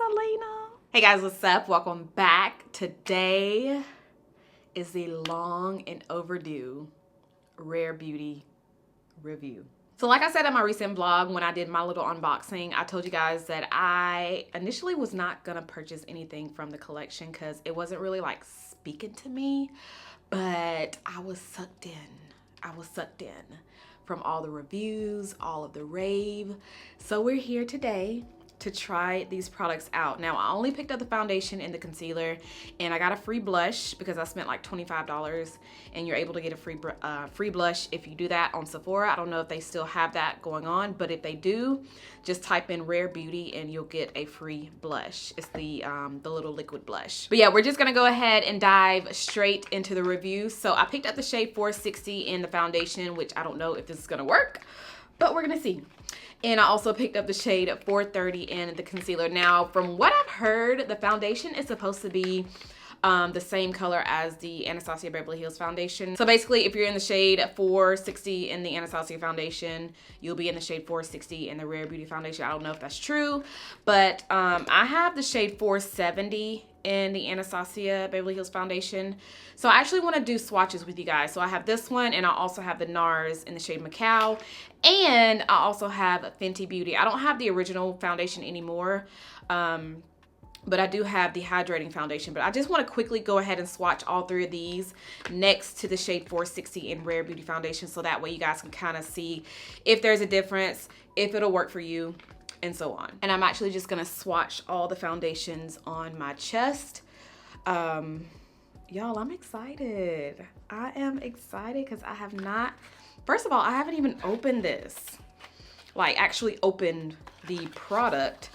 Selena. Hey guys, what's up? Welcome back. Today is the long and overdue Rare Beauty review. So like I said in my recent vlog when I did my little unboxing, I told you guys that I initially was not gonna purchase anything from the collection because it wasn't really like speaking to me, but I was sucked in from all the reviews, all of the rave. So we're here today to try these products out. Now, I only picked up the foundation and the concealer, and I got a free blush because I spent like $25, and you're able to get a free blush if you do that on Sephora. I don't know if they still have that going on, but if they do, just type in Rare Beauty and you'll get a free blush. It's the little liquid blush. But yeah, we're just gonna go ahead and dive straight into the review. So I picked up the shade 460 in the foundation, which I don't know if this is gonna work, but we're gonna see. And I also picked up the shade 430 in the concealer. Now, from what I've heard, the foundation is supposed to be the same color as the Anastasia Beverly Hills foundation. So basically, if you're in the shade 460 in the Anastasia foundation, you'll be in the shade 460 in the Rare Beauty foundation. I don't know if that's true, but I have the shade 470 in the Anastasia Beverly Hills foundation. So I actually want to do swatches with you guys. So I have this one, and I also have the NARS in the shade Macao, and I also have Fenty Beauty. I don't have the original foundation anymore, but I do have the hydrating foundation. But I just want to quickly go ahead and swatch all three of these next to the shade 460 in Rare Beauty foundation, so that way you guys can kind of see if there's a difference, if it'll work for you, and so on. And I'm actually just gonna swatch all the foundations on my chest. Y'all, I'm excited. I am excited because I have not, first of all, I haven't even opened this, like actually opened the product.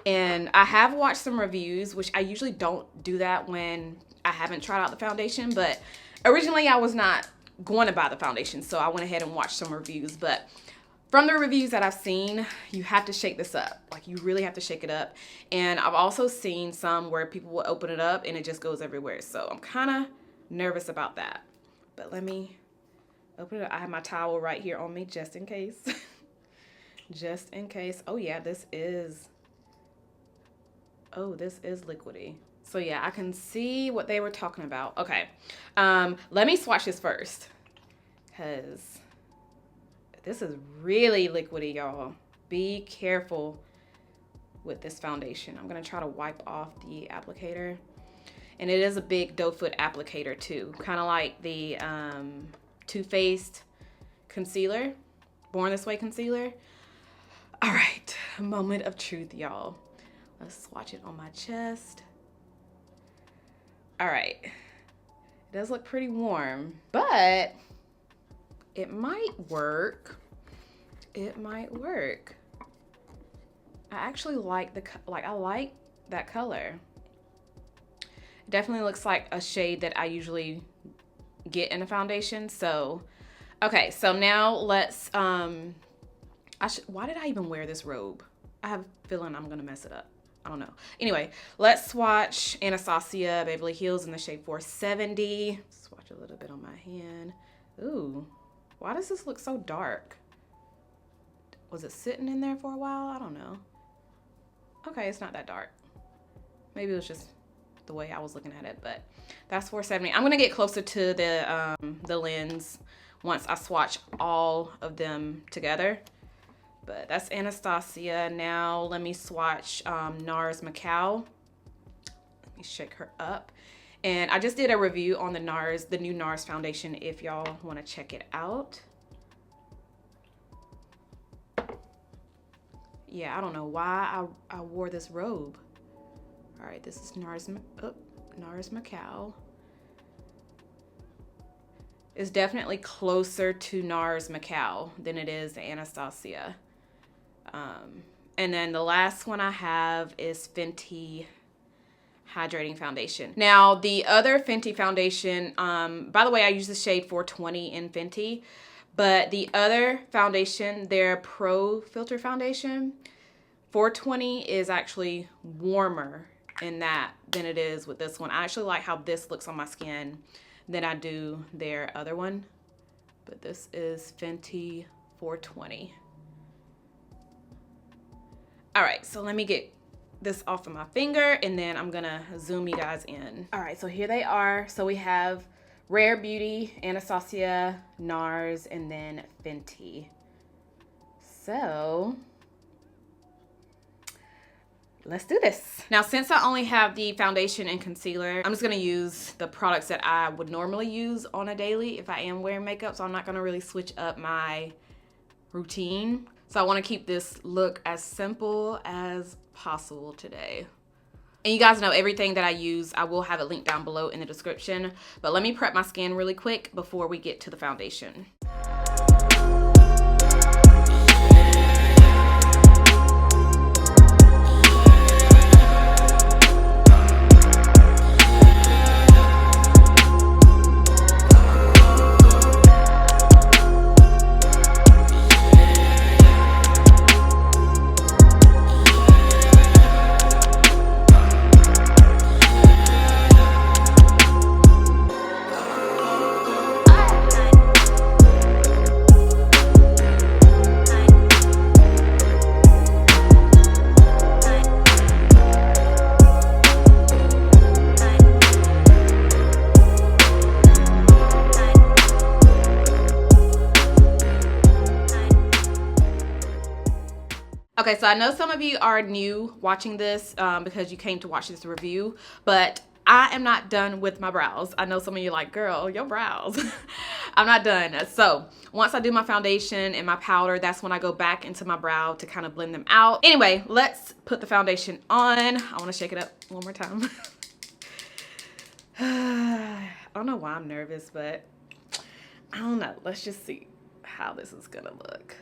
And I have watched some reviews, which I usually don't do that when I haven't tried out the foundation, but originally I was not going to buy the foundation, so I went ahead and watched some reviews. But from the reviews that I've seen, you have to shake this up. Like, you really have to shake it up. And I've also seen some where people will open it up and it just goes everywhere. So I'm kind of nervous about that. But let me open it up. I have my towel right here on me just in case. Just in case. Oh yeah, this is liquidy. So yeah, I can see what they were talking about. Okay, let me swatch this first, because this is really liquidy, y'all. Be careful with this foundation. I'm gonna try to wipe off the applicator. And it is a big doe foot applicator too. Kind of like the Too Faced concealer, Born This Way concealer. All right, moment of truth, y'all. Let's swatch it on my chest. All right, it does look pretty warm, but it might work. It might work. I actually like I like that color. It definitely looks like a shade that I usually get in a foundation. So, okay, so now let's, why did I even wear this robe? I have a feeling I'm gonna mess it up. I don't know. Anyway, let's swatch Anastasia Beverly Hills in the shade 470. Swatch a little bit on my hand. Ooh. Why does this look so dark? Was it sitting in there for a while? I don't know. Okay, it's not that dark. Maybe it was just the way I was looking at it, but that's 470. I'm gonna get closer to the lens once I swatch all of them together. But that's Anastasia. Now let me swatch NARS Macao. Let me shake her up. And I just did a review on the NARS, the new NARS foundation, if y'all want to check it out. Yeah, I don't know why I wore this robe. All right, this is NARS Macao. It's definitely closer to NARS Macao than it is to Anastasia. And then the last one I have is Fenty Hydrating Foundation. Now, the other Fenty foundation, by the way, I use the shade 420 in Fenty, but the other foundation, their Pro Filter foundation, 420 is actually warmer in that than it is with this one. I actually like how this looks on my skin than I do their other one. But this is Fenty 420. All right, so let me get this off of my finger, and then I'm gonna zoom you guys in. All right, so here they are. So we have Rare Beauty, Anastasia, NARS, and then Fenty. So let's do this. Now, since I only have the foundation and concealer, I'm just gonna use the products that I would normally use on a daily if I am wearing makeup. So I'm not gonna really switch up my routine. So I wanna keep this look as simple as possible today. And you guys know everything that I use, I will have it linked down below in the description. But let me prep my skin really quick before we get to the foundation. Okay, so I know some of you are new watching this because you came to watch this review, but I am not done with my brows. I know some of you are like, girl, your brows. I'm not done. So once I do my foundation and my powder, that's when I go back into my brow to kind of blend them out. Anyway, let's put the foundation on. I want to shake it up one more time. I don't know why I'm nervous, but I don't know. Let's just see how this is gonna look.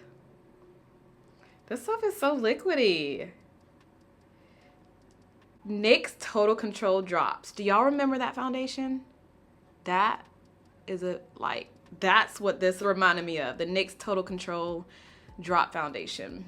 This stuff is so liquidy. NYX Total Control Drops. Do y'all remember that foundation? That is that's what this reminded me of. The NYX Total Control Drop Foundation.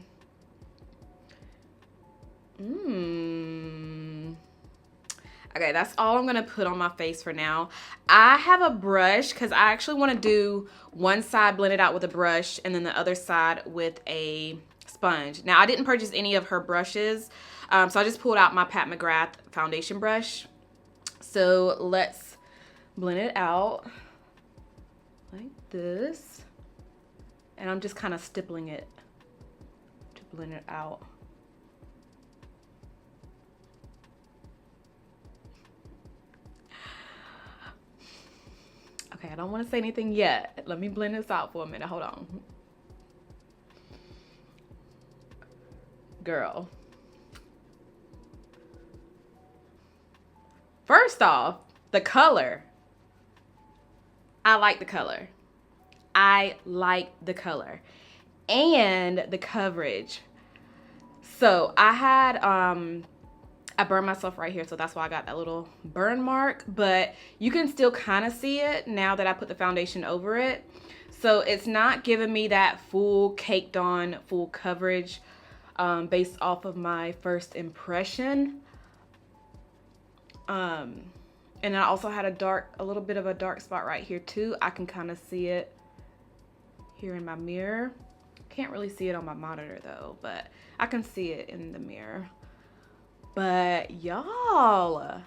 Okay, that's all I'm gonna put on my face for now. I have a brush because I actually want to do one side blend it out with a brush and then the other side with a sponge. Now, I didn't purchase any of her brushes, so I just pulled out my Pat McGrath foundation brush. So let's blend it out like this. And I'm just kind of stippling it to blend it out. Okay, I don't want to say anything yet. Let me blend this out for a minute. Hold on. Girl. First off, the color. I like the color. I like the color. And the coverage. So I had, I burned myself right here, so that's why I got that little burn mark. But you can still kind of see it now that I put the foundation over it. So it's not giving me that full caked on, full coverage. Based off of my first impression. And I also had a little bit of a dark spot right here too. I can kind of see it here in my mirror. Can't really see it on my monitor though, but I can see it in the mirror. But y'all,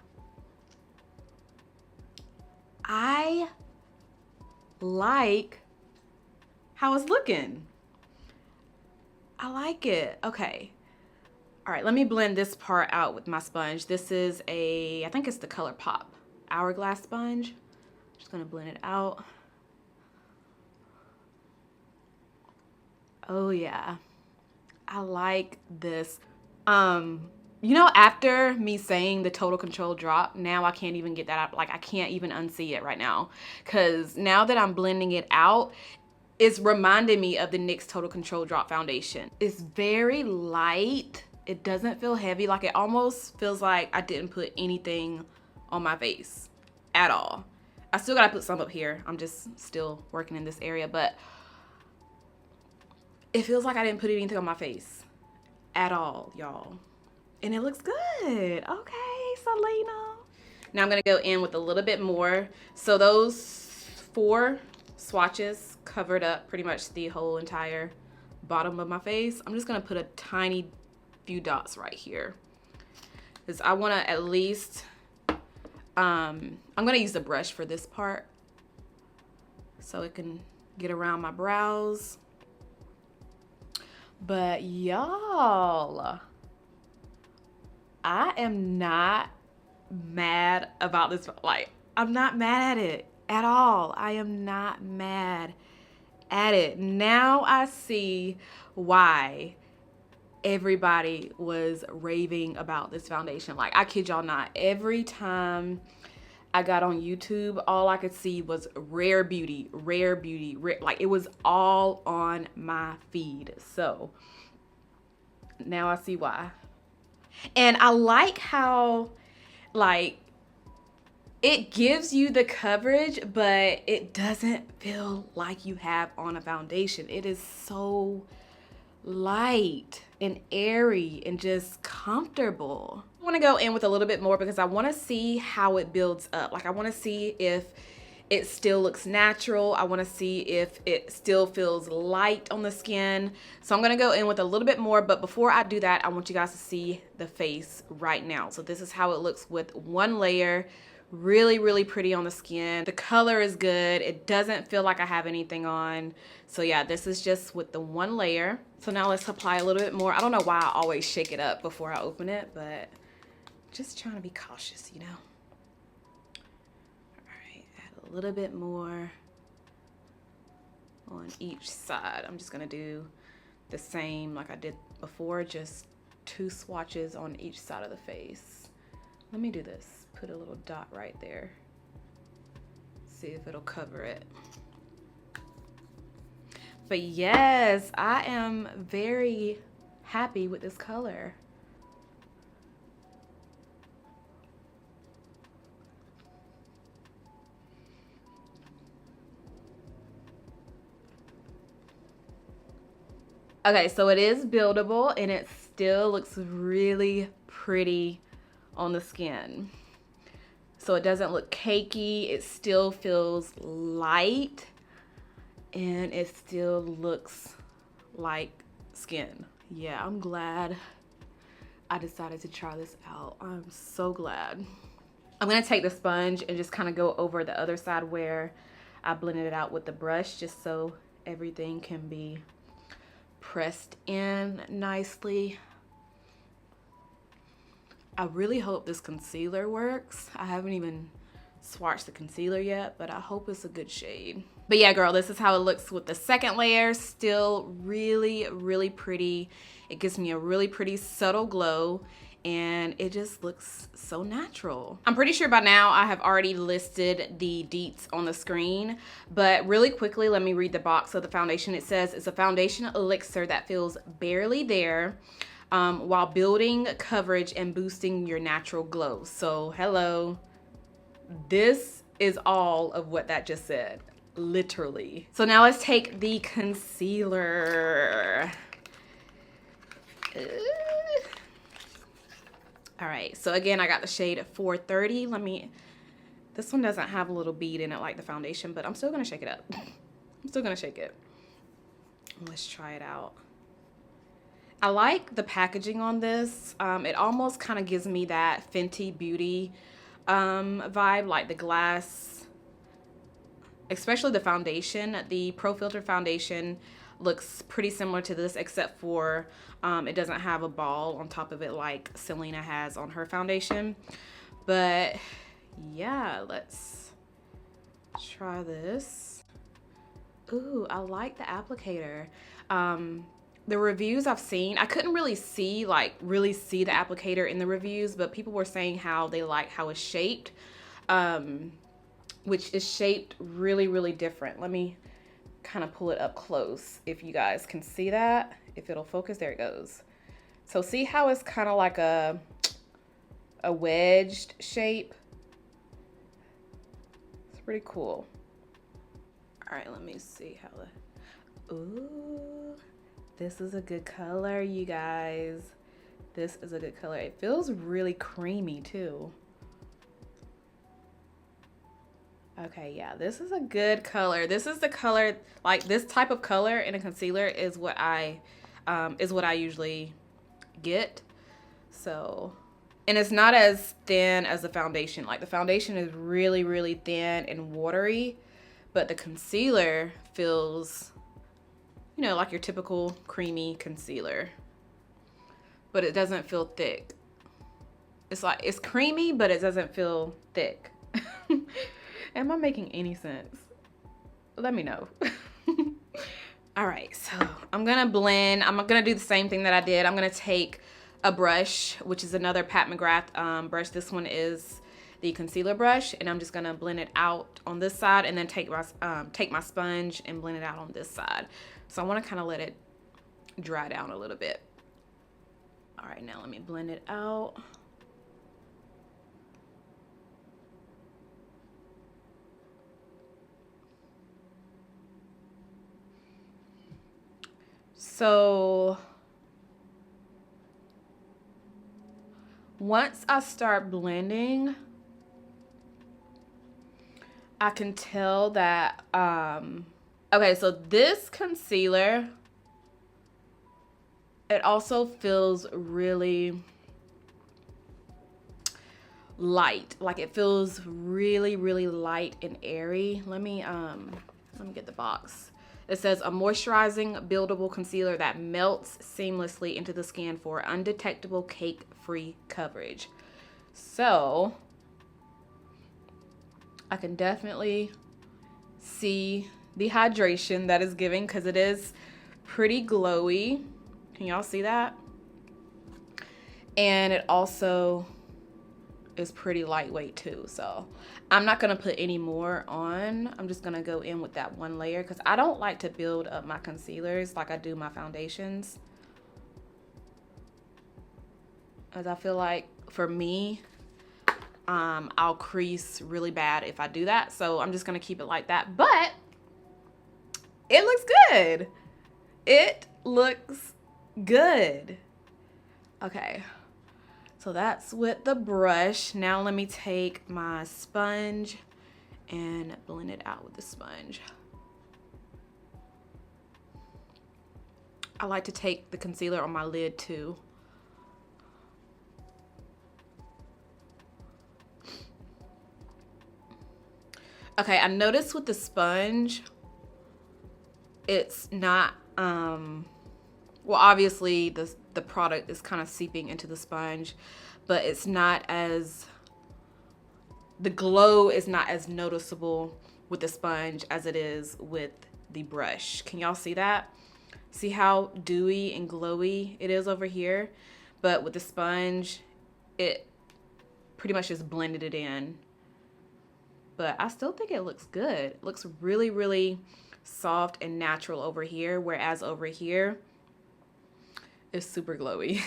I like how it's looking. I like it. Okay. All right, let me blend this part out with my sponge. This is I think it's the ColourPop Hourglass sponge. Just gonna blend it out. Oh yeah, I like this. You know, after me saying the Total Control Drop, now I can't even get that out. Like I can't even unsee it right now. Cause now that I'm blending it out, it's reminding me of the NYX Total Control Drop Foundation. It's very light. It doesn't feel heavy. Like it almost feels like I didn't put anything on my face at all. I still gotta put some up here. I'm just still working in this area, but it feels like I didn't put anything on my face at all, y'all. And it looks good. Okay, Selena. Now I'm gonna go in with a little bit more. So those 4 swatches covered up pretty much the whole entire bottom of my face. I'm just gonna put a tiny few dots right here. is I want to at least, I'm going to use the brush for this part so it can get around my brows. But y'all, I am not mad about this. Like, I'm not mad at it at all. I am not mad at it. Now I see why everybody was raving about this foundation. Like, I kid y'all not, every time I got on YouTube, all I could see was rare beauty, rare beauty, like it was all on my feed. So now I see why. And I like how, like, it gives you the coverage, but it doesn't feel like you have on a foundation. It is so light and airy and just comfortable. I want to go in with a little bit more because I want to see how it builds up. Like, I want to see if it still looks natural. I want to see if it still feels light on the skin. So I'm going to go in with a little bit more, but before I do that, I want you guys to see the face right now. So this is how it looks with one layer. Really, really pretty on the skin. The color is good. It doesn't feel like I have anything on. So yeah, this is just with the one layer. So now let's apply a little bit more. I don't know why I always shake it up before I open it, but just trying to be cautious, you know. All right, add a little bit more on each side. I'm just gonna do the same like I did before, just 2 swatches on each side of the face. Let me do this. Put a little dot right there. See if it'll cover it. But yes, I am very happy with this color. Okay, so it is buildable and it still looks really pretty on the skin. So it doesn't look cakey, it still feels light, and it still looks like skin. Yeah, I'm glad I decided to try this out. I'm so glad. I'm gonna take the sponge and just kind of go over the other side where I blended it out with the brush, just so everything can be pressed in nicely. I really hope this concealer works. I haven't even swatched the concealer yet, but I hope it's a good shade. But yeah, girl, this is how it looks with the second layer. Still really, really pretty. It gives me a really pretty subtle glow, and it just looks so natural. I'm pretty sure by now I have already listed the deets on the screen, but really quickly, let me read the box of the foundation. It says it's a foundation elixir that feels barely there, while building coverage and boosting your natural glow. So hello, this is all of what that just said, literally. So now let's take the concealer. All right, so again, I got the shade 430. This one doesn't have a little bead in it like the foundation, but I'm still gonna shake it up. I'm still gonna shake it. Let's try it out. I like the packaging on this. It almost kind of gives me that Fenty Beauty vibe, like the glass, especially the foundation. The Pro Filter foundation looks pretty similar to this, except for it doesn't have a ball on top of it like Selena has on her foundation. But yeah, let's try this. Ooh, I like the applicator. The reviews I've seen, I couldn't really see the applicator in the reviews, but people were saying how they like how it's shaped, which is shaped really, really different. Let me kind of pull it up close if you guys can see that. If it'll focus, there it goes. So see how it's kind of like a wedged shape? It's pretty cool. All right, let me see how ooh. This is a good color, you guys. This is a good color. It feels really creamy too. Okay, yeah, this is a good color. This is the color, like this type of color in a concealer is what I usually get. So And it's not as thin as the foundation. Like the foundation is really, really thin and watery, but the concealer feels, you know, like your typical creamy concealer, but it doesn't feel thick. It's like, it's creamy, but it doesn't feel thick. Am I making any sense? Let me know. All right, so I'm gonna blend. I'm gonna do the same thing that I did. I'm gonna take a brush, which is another Pat McGrath brush. This one is the concealer brush, and I'm just gonna blend it out on this side, and then take my sponge and blend it out on this side. So I want to kind of let it dry down a little bit. All right, now let me blend it out. So once I start blending, I can tell that, okay, so this concealer, it also feels really light. Like it feels really, really light and airy. Let me get the box. It says a moisturizing buildable concealer that melts seamlessly into the skin for undetectable cake-free coverage. So I can definitely see the hydration that is giving, because it is pretty glowy. Can y'all see that? And it also is pretty lightweight too. So I'm not gonna put any more on. I'm just gonna go in with that one layer, because I don't like to build up my concealers like I do my foundations, as I feel like for me, I'll crease really bad if I do that. So I'm just gonna keep it like that, but it looks good. It looks good. Okay. So that's with the brush. Now let me take my sponge and blend it out with the sponge. I like to take the concealer on my lid too. Okay, I noticed with the sponge, it's not, well, obviously the product is kind of seeping into the sponge, but it's not as, the glow is not as noticeable with the sponge as it is with the brush. Can y'all see that? See how dewy and glowy it is over here? But with the sponge, it pretty much just blended it in. But I still think it looks good. It looks really, really soft and natural over here, whereas over here, it's super glowy.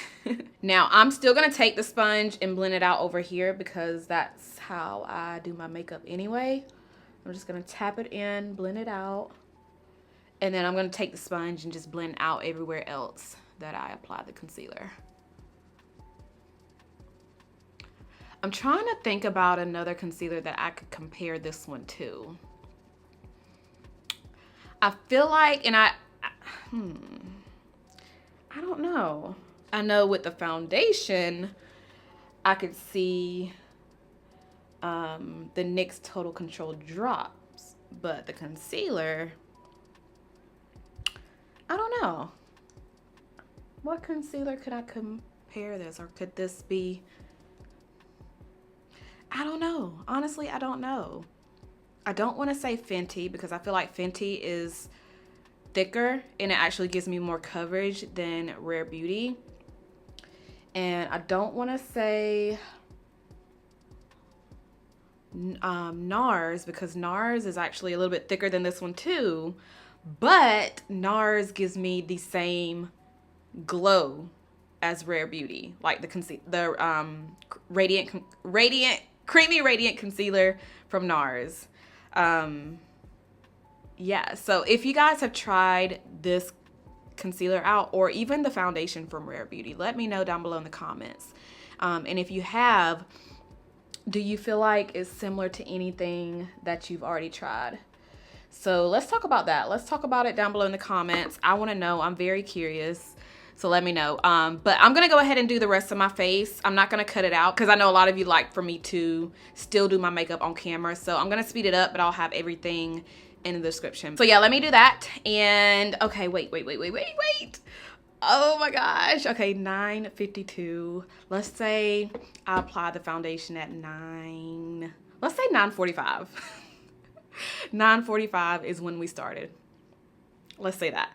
Now, I'm still gonna take the sponge and blend it out over here, because that's how I do my makeup anyway. I'm just gonna tap it in, blend it out, and then I'm gonna take the sponge and just blend out everywhere else that I apply the concealer. I'm trying to think about another concealer that I could compare this one to. I feel like, and I don't know. I know with the foundation, I could see the NYX Total Control drops, but the concealer, I don't know. What concealer could I compare this, or could this be? I don't know. Honestly, I don't know. I don't want to say Fenty, because I feel like Fenty is thicker and it actually gives me more coverage than Rare Beauty. And I don't want to say NARS, because NARS is actually a little bit thicker than this one too, but NARS gives me the same glow as Rare Beauty, like the creamy radiant concealer from NARS. Yeah, so if you guys have tried this concealer out, or even the foundation from Rare Beauty, let me know down below in the comments. And if you have, do you feel like it's similar to anything that you've already tried? So let's talk about that. Let's talk about it down below in the comments. I want to know. I'm very curious. So let me know. But I'm gonna go ahead and do the rest of my face. I'm not gonna cut it out because I know a lot of you like for me to still do my makeup on camera. So I'm gonna speed it up, but I'll have everything in the description. So yeah, let me do that. And okay, wait. Oh my gosh. Okay, 9:52. Let's say I apply the foundation at 9:45. 9:45 is when we started. Let's say that.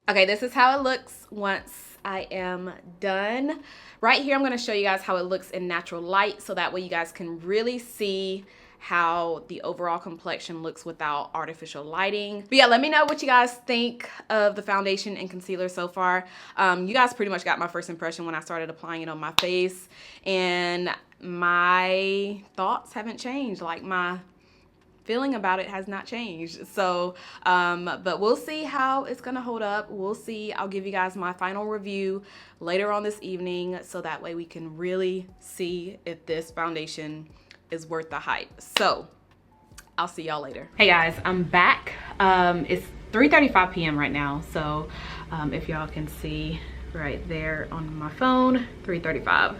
Okay, this is how it looks once I am done. Right here, I'm gonna show you guys how it looks in natural light so that way you guys can really see how the overall complexion looks without artificial lighting. But yeah, let me know what you guys think of the foundation and concealer so far. You guys pretty much got my first impression when I started applying it on my face, and my thoughts haven't changed. Like, my feeling about it has not changed. So but we'll see how it's gonna hold up. We'll see. I'll give you guys my final review later on this evening so that way we can really see if this foundation is worth the hype. So I'll see y'all later. Hey guys, I'm back. It's 3:35 p.m. right now, so if y'all can see right there on my phone, 3:35.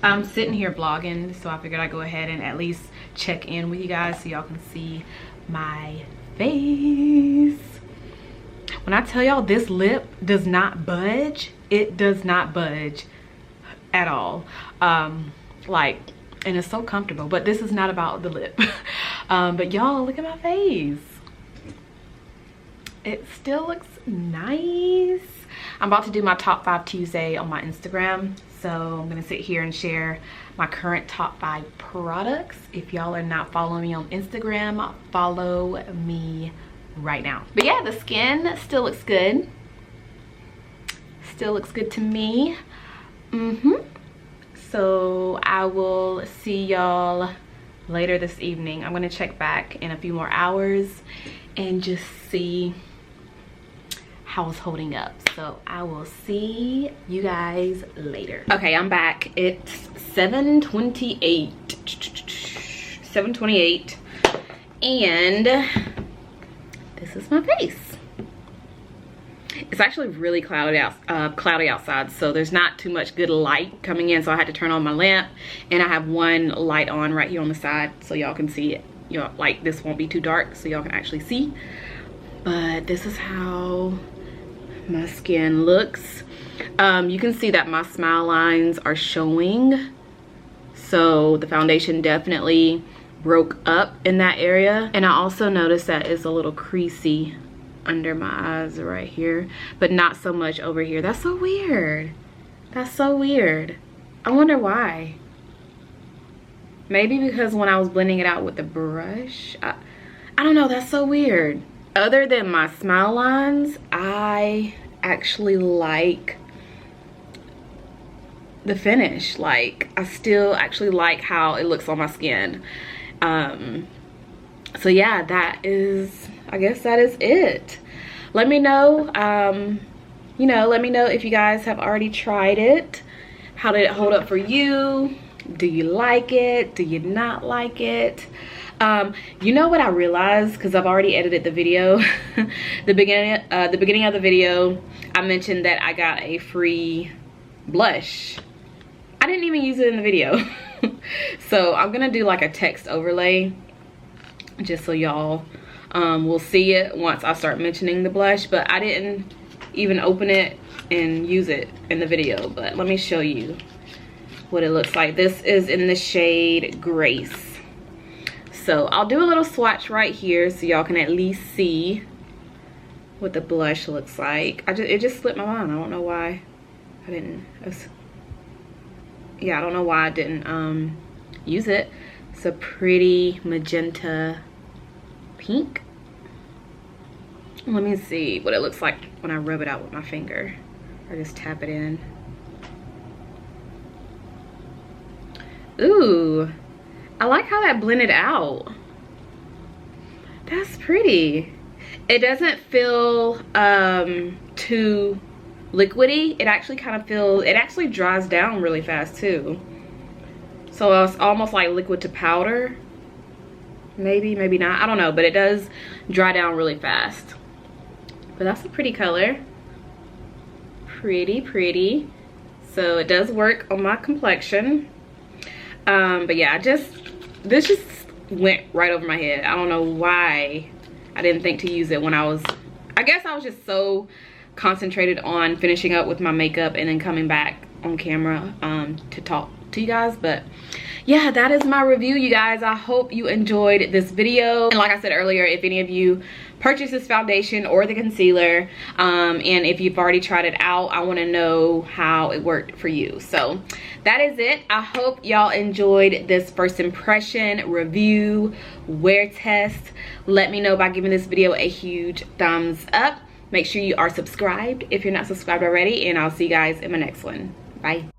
I'm sitting here vlogging, so I figured I'd go ahead and at least check in with you guys so y'all can see my face. When I tell y'all this lip does not budge, it does not budge at all. Like, and it's so comfortable, but this is not about the lip. But y'all, look at my face. It still looks nice. I'm about to do my top 5 Tuesday on my Instagram. So I'm gonna sit here and share my current top 5 products. If y'all are not following me on Instagram, follow me right now. But yeah, the skin still looks good. Still looks good to me. So I will see y'all later this evening. I'm gonna check back in a few more hours and just see how it's holding up. So I will see you guys later. Okay, I'm back. It's 7:28. 7:28, and this is my face. It's actually really cloudy outside, so there's not too much good light coming in, so I had to turn on my lamp, and I have one light on right here on the side so y'all can see it. You know, like, this won't be too dark so y'all can actually see. But this is how my skin looks. You can see that my smile lines are showing, so the foundation definitely broke up in that area. And I also noticed that it's a little creasy under my eyes right here, but not so much over here. That's so weird. That's so weird. I wonder why. Maybe because when I was blending it out with the brush, I don't know, that's so weird. Other than my smile lines, I actually like the finish. Like, I still actually like how it looks on my skin. So yeah, that is, I guess that is it. Let me know, you know, let me know if you guys have already tried it. How did it hold up for you? Do you like it? Do you not like it? You know what I realized, because I've already edited the video. the beginning of the video, I mentioned that I got a free blush. I didn't even use it in the video. So I'm gonna do like a text overlay, just so y'all will see it once I start mentioning the blush. But I didn't even open it and use it in the video. But let me show you what it looks like. This is in the shade Grace. So I'll do a little swatch right here so y'all can at least see what the blush looks like. It just slipped my mind. I don't know why I didn't. Yeah, I don't know why I didn't use it. It's a pretty magenta pink. Let me see what it looks like when I rub it out with my finger or just tap it in. Ooh, I like how that blended out. That's pretty. It doesn't feel too liquidy. It actually kind of feels, it actually dries down really fast too. So it's almost like liquid to powder. Maybe, maybe not, I don't know, but it does dry down really fast. But that's a pretty color. Pretty, pretty. So it does work on my complexion. But yeah, this just went right over my head. I don't know why I didn't think to use it when I guess I was just so concentrated on finishing up with my makeup and then coming back on camera to talk to you guys. But yeah, that is my review, you guys. I hope you enjoyed this video. And like I said earlier, if any of you purchase this foundation or the concealer, and if you've already tried it out, I want to know how it worked for you. So that is it. I hope y'all enjoyed this first impression review wear test. Let me know by giving this video a huge thumbs up. Make sure you are subscribed if you're not subscribed already, and I'll see you guys in my next one. Bye.